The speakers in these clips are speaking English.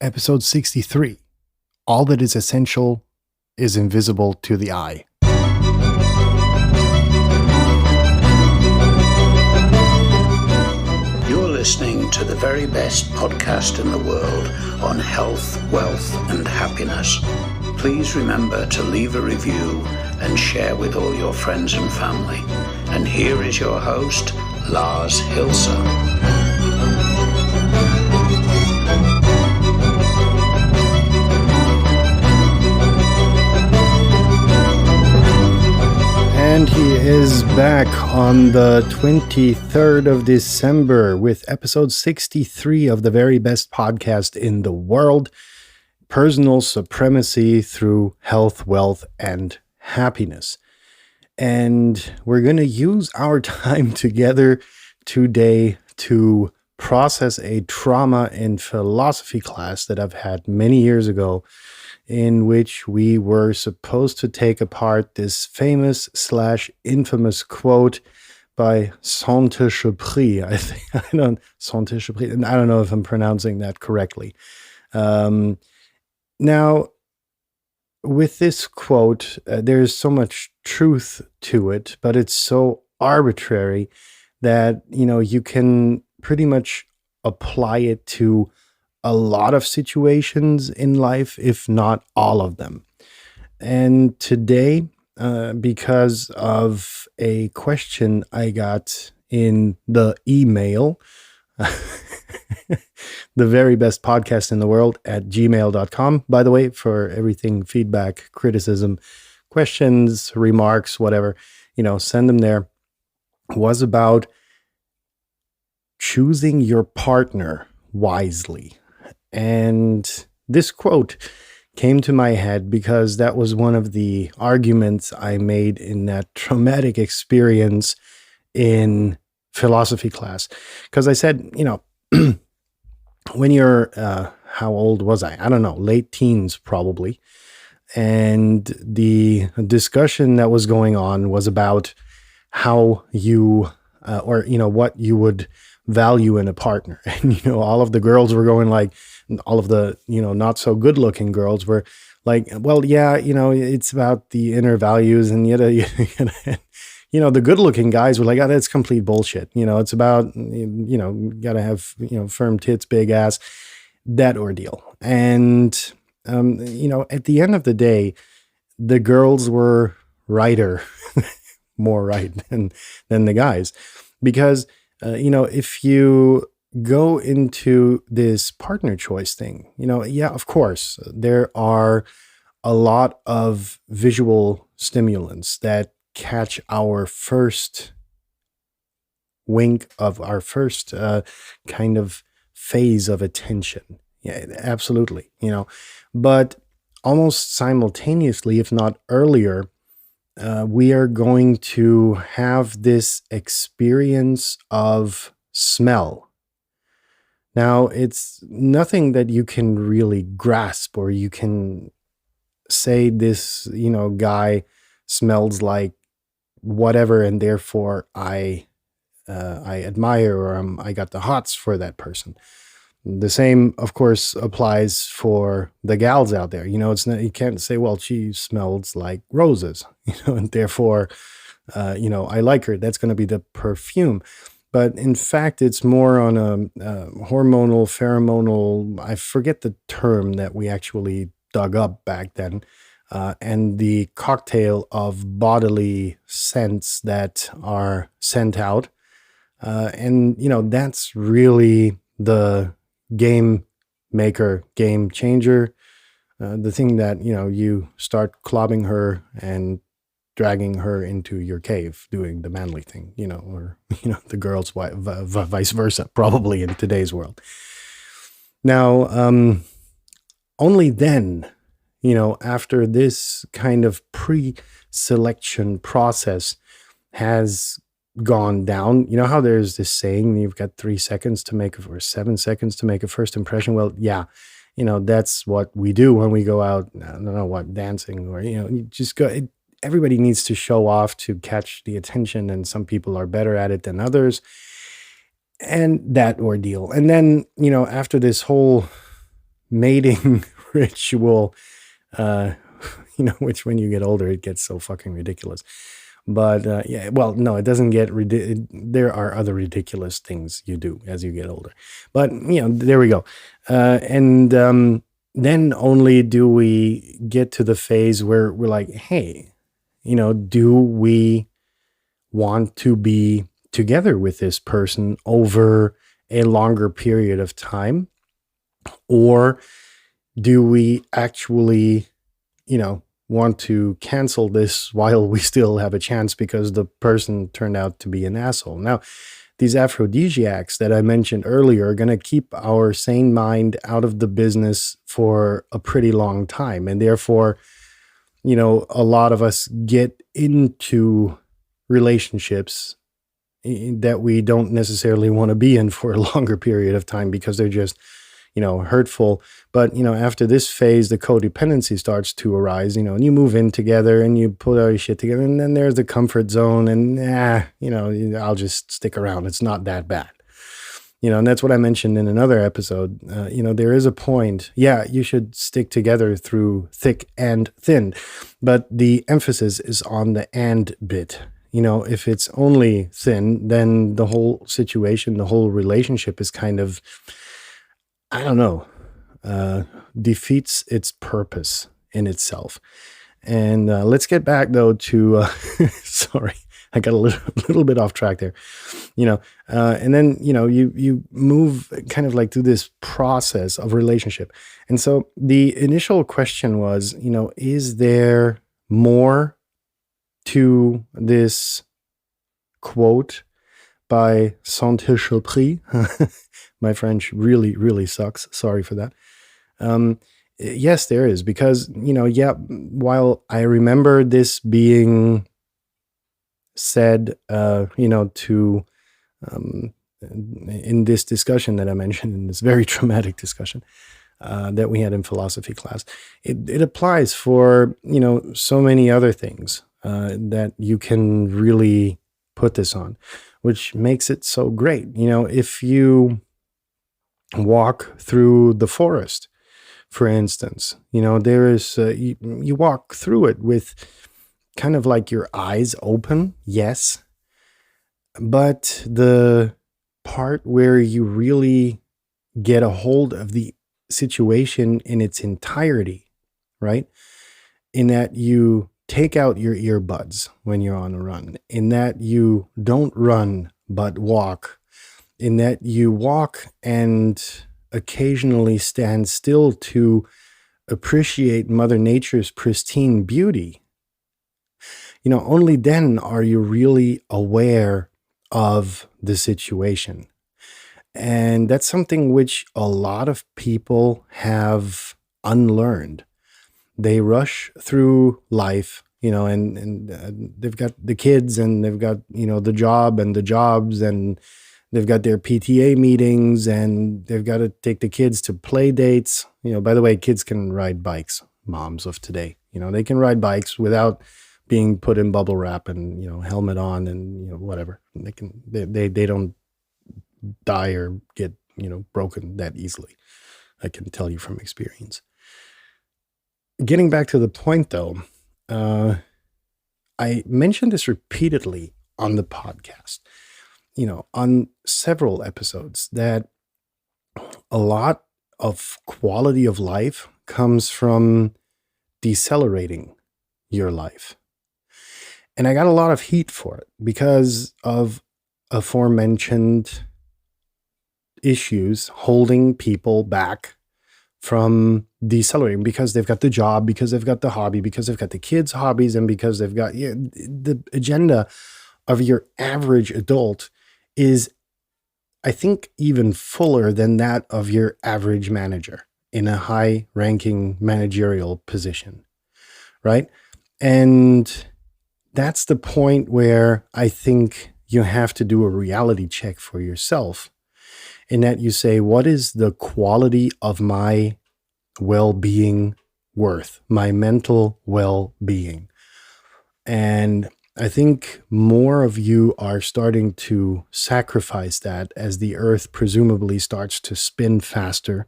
Episode 63. All that is essential is invisible to the eye. You're listening to the very best podcast in the world on health, wealth, and happiness. Please remember to leave a review and share with all your friends and family. And here is your host, Lars Hilser. And he is back on the 23rd of December with episode 63 of the very best podcast in the world, Personal Supremacy Through Health, Wealth, and Happiness. And we're going to use our time together today to process a trauma in philosophy class that I've had many years ago, in which we were supposed to take apart this famous/infamous quote by Saint-Exupéry. I don't know if I'm pronouncing that correctly. Now, with this quote, there's so much truth to it, but it's so arbitrary that, you can pretty much apply it to a lot of situations in life, if not all of them. And today, because of a question I got in the email, the very best podcast in the world at gmail.com, by the way, for everything, feedback, criticism, questions, remarks, whatever, send them there, was about choosing your partner wisely. And this quote came to my head because that was one of the arguments I made in that traumatic experience in philosophy class. Because I said, when you're, how old was I? I don't know, late teens probably. And the discussion that was going on was about how you, what you would value in a partner. And, all of the girls were going like, all of the, not so good looking girls were like, well, yeah, it's about the inner values. And yet, the good looking guys were like, oh, that's complete bullshit. It's about, gotta have, firm tits, big ass, that ordeal. And, at the end of the day, the girls were righter, more right than the guys, because, if you go into this partner choice thing, of course, there are a lot of visual stimulants that catch our first wink of our first kind of phase of attention. Yeah, absolutely. But almost simultaneously, if not earlier, we are going to have this experience of smell. Now, it's nothing that you can really grasp, or you can say this, guy smells like whatever, and therefore I admire, or I got the hots for that person. The same, of course, applies for the gals out there. It's not, you can't say, well, she smells like roses, and therefore, I like her. That's going to be the perfume. But in fact, it's more on a hormonal, pheromonal, I forget the term that we actually dug up back then, and the cocktail of bodily scents that are sent out. And, that's really the game maker, game changer, the thing that, you start clobbing her and dragging her into your cave, doing the manly thing, or, the girls, vice versa, probably in today's world. Now, only then, after this kind of pre-selection process has gone down, how there's this saying, you've got 3 seconds to make, or 7 seconds to make a first impression. Well, yeah, that's what we do when we go out, I don't know what, dancing, or, you just go, everybody needs to show off to catch the attention, and some people are better at it than others, and that ordeal. And then, after this whole mating ritual, uh, which when you get older, it gets so fucking ridiculous. But yeah, well, no, it doesn't get there are other ridiculous things you do as you get older. But, there we go. And then only do we get to the phase where we're like, hey, do we want to be together with this person over a longer period of time? Or do we actually, want to cancel this while we still have a chance because the person turned out to be an asshole? Now, these aphrodisiacs that I mentioned earlier are going to keep our sane mind out of the business for a pretty long time. And therefore, a lot of us get into relationships that we don't necessarily want to be in for a longer period of time because they're just, hurtful. But, after this phase, the codependency starts to arise, and you move in together and you put all your shit together, and then there's the comfort zone and, I'll just stick around. It's not that bad. And that's what I mentioned in another episode. There is a point. Yeah, you should stick together through thick and thin, but the emphasis is on the and bit. If it's only thin, then the whole situation, the whole relationship is kind of, I don't know, defeats its purpose in itself. And let's get back though to, sorry, I got a little bit off track there, and then, you move kind of like through this process of relationship. And so the initial question was, is there more to this quote by Saint-Exupéry? My French really, really sucks. Sorry for that. Yes, there is, because, while I remember this being said, to, in this discussion that I mentioned, in this very traumatic discussion that we had in philosophy class, it applies for, so many other things that you can really put this on, which makes it so great. If you walk through the forest, for instance, there is, you walk through it with kind of like your eyes open, yes, but the part where you really get a hold of the situation in its entirety, right? In that you take out your earbuds when you're on a run, in that you don't run but walk, in that you walk and occasionally stand still to appreciate Mother Nature's pristine beauty. Only then are you really aware of the situation. And that's something which a lot of people have unlearned. They rush through life, and they've got the kids and they've got, the job and the jobs, and they've got their PTA meetings, and they've got to take the kids to play dates. By the way, kids can ride bikes, moms of today. They can ride bikes without being put in bubble wrap and, helmet on and, whatever. They don't die or get, broken that easily. I can tell you from experience. Getting back to the point though, I mentioned this repeatedly on the podcast, on several episodes, that a lot of quality of life comes from decelerating your life. And I got a lot of heat for it because of aforementioned issues holding people back from decelerating, because they've got the job, because they've got the hobby, because they've got the kids' hobbies, and because they've got the agenda of your average adult is, I think, even fuller than that of your average manager in a high-ranking managerial position, right? And that's the point where I think you have to do a reality check for yourself, in that you say, what is the quality of my well-being worth, my mental well-being? And I think more of you are starting to sacrifice that as the earth presumably starts to spin faster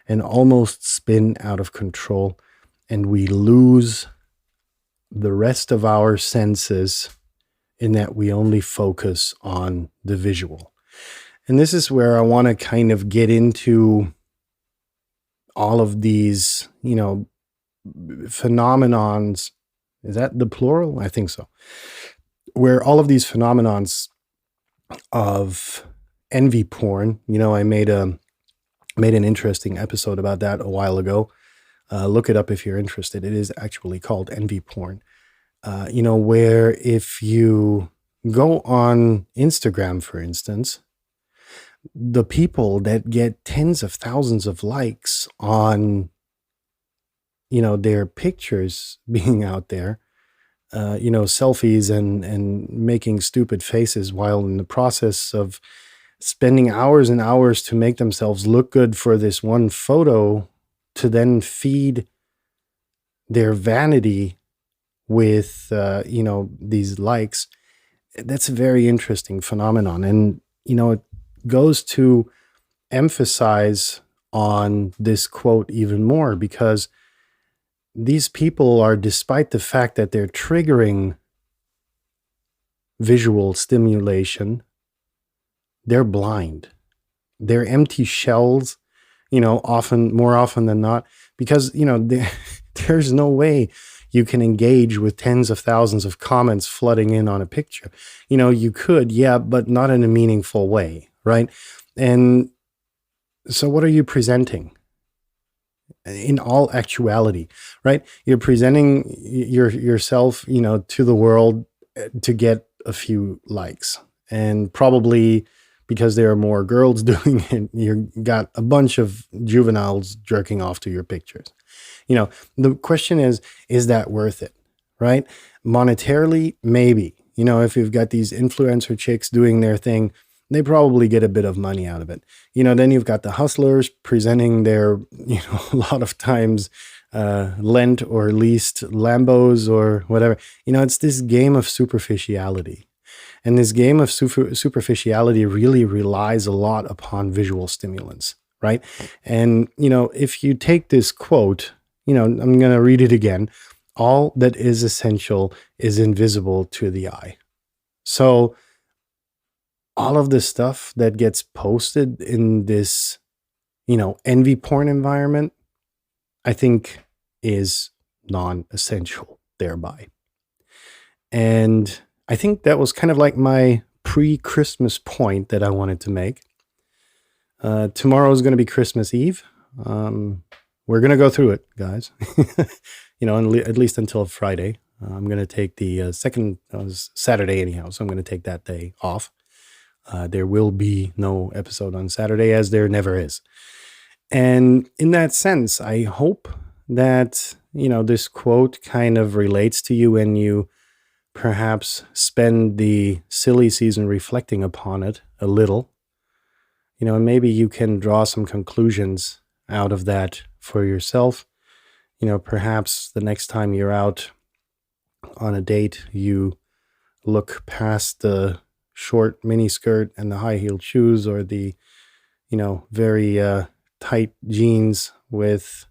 and almost spin out of control, and we lose the rest of our senses in that we only focus on the visual. And this is where I want to kind of get into all of these, phenomenons. Is that the plural? I think so. Where all of these phenomenons of envy porn, I made an interesting episode about that a while ago. Look it up if you're interested. It is actually called envy porn. Where if you go on Instagram, for instance, the people that get tens of thousands of likes on, their pictures being out there, selfies and making stupid faces while in the process of spending hours and hours to make themselves look good for this one photo, to then feed their vanity with, these likes. That's a very interesting phenomenon. And, it goes to emphasize on this quote even more, because these people are, despite the fact that they're triggering visual stimulation, they're blind. They're empty shells, more often than not, because, there's no way you can engage with tens of thousands of comments flooding in on a picture. You could, yeah, but not in a meaningful way, right? And so what are you presenting? In all actuality, right? You're presenting yourself, to the world to get a few likes. And probably because there are more girls doing it, you got a bunch of juveniles jerking off to your pictures. The question is that worth it, right? Monetarily, maybe. If you've got these influencer chicks doing their thing, they probably get a bit of money out of it. Then you've got the hustlers presenting their, a lot of times lent or leased Lambos or whatever. It's this game of superficiality. And this game of superficiality really relies a lot upon visual stimulants, right? And, if you take this quote, I'm going to read it again. All that is essential is invisible to the eye. So all of the stuff that gets posted in this, envy porn environment, I think is non-essential thereby. And I think that was kind of like my pre-Christmas point that I wanted to make. Tomorrow is going to be Christmas Eve. We're going to go through it, guys. At least until Friday. I'm going to take the second Saturday anyhow, so I'm going to take that day off. There will be no episode on Saturday, as there never is. And in that sense, I hope that, this quote kind of relates to you and you perhaps spend the silly season reflecting upon it a little. And maybe you can draw some conclusions out of that for yourself. Perhaps the next time you're out on a date, you look past the short mini skirt and the high-heeled shoes, or the, very tight jeans with,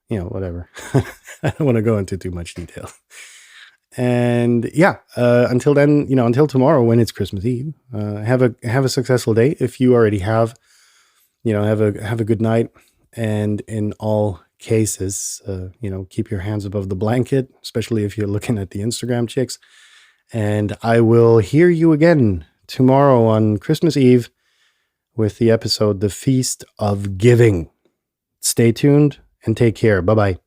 whatever. I don't want to go into too much detail. And yeah, until then, until tomorrow when it's Christmas Eve, have a successful day. If you already have, have a good night. And in all cases, keep your hands above the blanket, especially if you're looking at the Instagram chicks. And I will hear you again tomorrow on Christmas Eve with the episode, The Feast of Giving. Stay tuned and take care. Bye-bye.